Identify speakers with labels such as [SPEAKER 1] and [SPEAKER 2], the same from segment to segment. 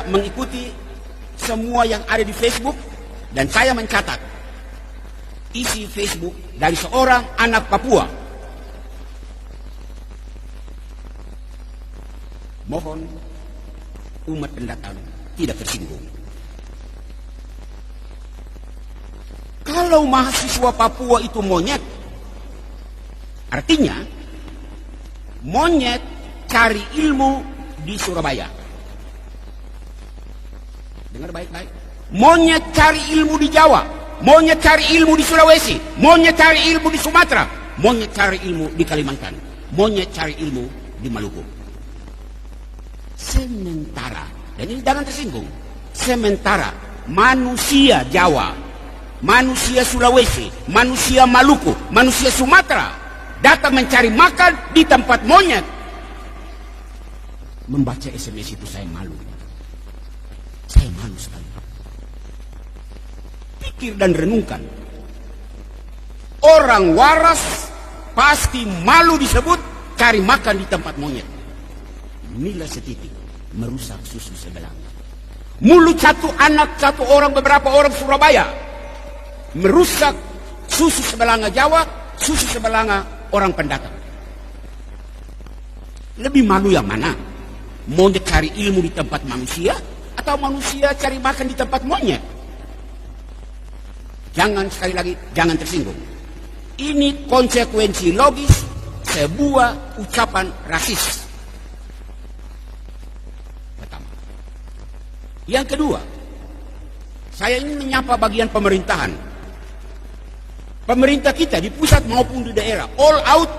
[SPEAKER 1] mengikuti semua yang ada di Facebook dan saya mencatat isi Facebook dari seorang anak Papua. Mohon umat pendatang tidak tersinggung. Kalau mahasiswa Papua itu monyet, artinya monyet cari ilmu di Surabaya. Dengar baik-baik. Monyet cari ilmu di Jawa, monyet cari ilmu di Sulawesi, monyet cari ilmu di Sumatera, monyet cari ilmu di Kalimantan, monyet cari ilmu di Maluku. Sementara, dan ini jangan tersinggung, sementara manusia Jawa, manusia Sulawesi, manusia Maluku, manusia Sumatera datang mencari makan di tempat monyet. Membaca SMS itu saya malu. Saya malu sekali. Pikir dan renungkan. Orang waras pasti malu disebut cari makan di tempat monyet. Mila setitik merusak susu sebelanga. Mulut satu anak, satu orang, beberapa orang Surabaya merusak susu sebelanga Jawa, susu sebelanga orang pendatang. Lebih malu yang mana? Monyet cari ilmu di tempat manusia atau manusia cari makan di tempat monyet? Jangan, sekali lagi, jangan tersinggung. Ini konsekuensi logis sebuah ucapan rasis. Pertama. Yang kedua, saya ingin menyapa bagian pemerintahan. Pemerintah kita di pusat maupun di daerah all out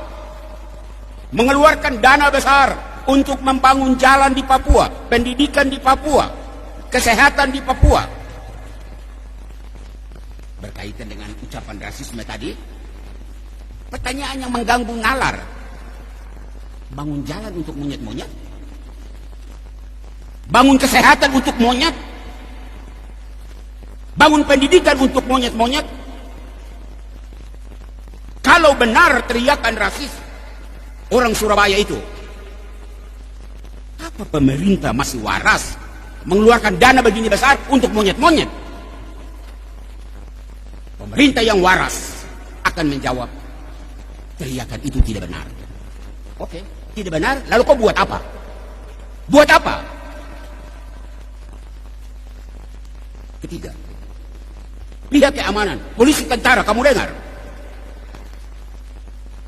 [SPEAKER 1] mengeluarkan dana besar untuk membangun jalan di Papua, pendidikan di Papua, kesehatan di Papua. Berkaitan dengan ucapan rasisme tadi, pertanyaan yang mengganggu nalar. Bangun jalan untuk monyet-monyet? Bangun kesehatan untuk monyet? Bangun pendidikan untuk monyet-monyet? Kalau benar teriakan rasis orang Surabaya itu, apa pemerintah masih waras mengeluarkan dana begini besar untuk monyet-monyet? Pemerintah yang waras akan menjawab, teriakan itu tidak benar. Oke, tidak benar, lalu kau buat apa? Buat apa? Ketiga, pihak keamanan, polisi, tentara, kamu dengar?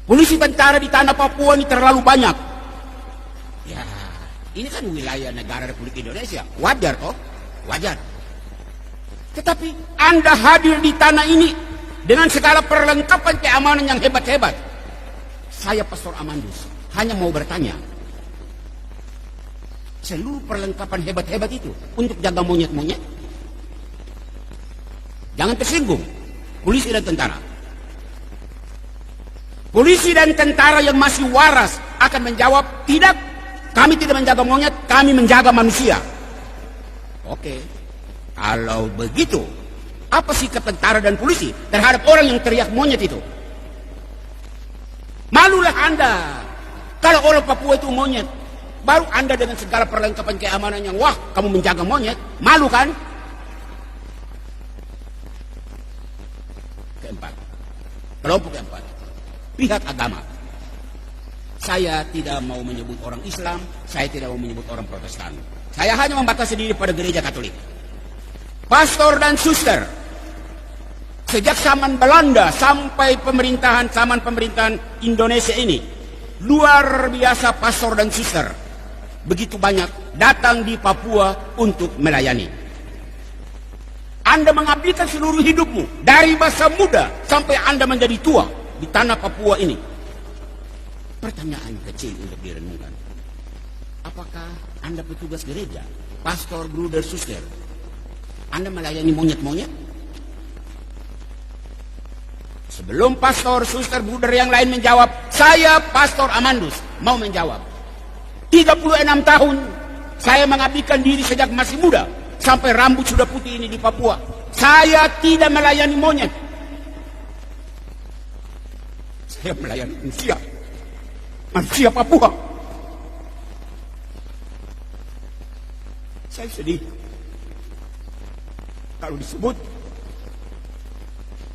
[SPEAKER 1] Polisi tentara di tanah Papua ini terlalu banyak. Ya, ini kan wilayah negara Republik Indonesia. Wajar toh? Wajar. Tetapi Anda hadir di tanah ini dengan segala perlengkapan keamanan yang hebat-hebat. Saya Pastor Amandus hanya mau bertanya, seluruh perlengkapan hebat-hebat itu untuk jaga monyet-monyet? Jangan tersinggung, polisi dan tentara. Polisi dan tentara yang masih waras akan menjawab, tidak, kami tidak menjaga monyet, kami menjaga manusia. Oke, kalau begitu, apa sikap tentara dan polisi terhadap orang yang teriak monyet itu? Malulah Anda. Kalau orang Papua itu monyet, baru Anda dengan segala perlengkapan keamanan yang wah, kamu menjaga monyet, malu kan? Keempat, kelompok keempat, pihak agama. Saya tidak mau menyebut orang Islam, saya tidak mau menyebut orang Protestan. Saya hanya membatasi diri pada gereja Katolik. Pastor dan suster, sejak zaman Belanda sampai zaman pemerintahan Indonesia ini, luar biasa pastor dan suster begitu banyak datang di Papua untuk melayani. Anda mengabdikan seluruh hidupmu dari masa muda sampai Anda menjadi tua di tanah Papua ini. Pertanyaan kecil untuk direnungkan. Apakah Anda petugas gereja, pastor, bruder, suster, Anda melayani monyet-monyet? Sebelum pastor, suster, bruder yang lain menjawab, saya Pastor Amandus mau menjawab. 36 tahun saya mengabdikan diri sejak masih muda sampai rambut sudah putih ini di Papua. Saya tidak melayani monyet. Saya melayani manusia. Manusia Papua. Saya sedih kalau disebut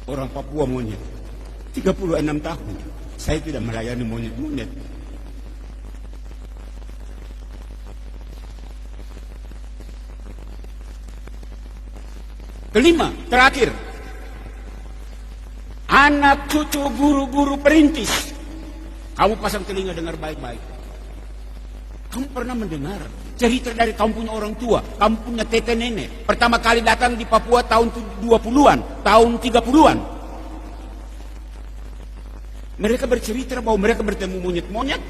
[SPEAKER 1] orang Papua monyet. 36 tahun saya tidak melayani monyet-monyet. Kelima, terakhir, anak cucu guru-guru perintis. Kamu pasang telinga dengar baik-baik. Kamu pernah mendengar cerita dari kamu punya orang tua, kamu punya tete nenek, pertama kali datang di Papua tahun 20-an, tahun 30-an. Mereka bercerita bahwa mereka bertemu monyet-monyet.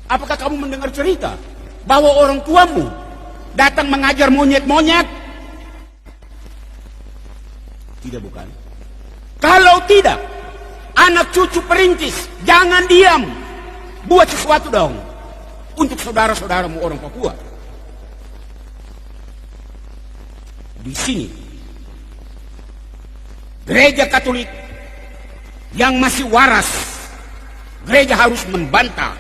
[SPEAKER 1] Apakah kamu mendengar cerita bahwa orang tuamu datang mengajar monyet-monyet? Tidak, bukan? Kalau tidak, anak cucu perintis, jangan diam. Buat sesuatu dong untuk saudara-saudaramu orang Papua. Di sini, gereja Katolik yang masih waras, gereja harus membantah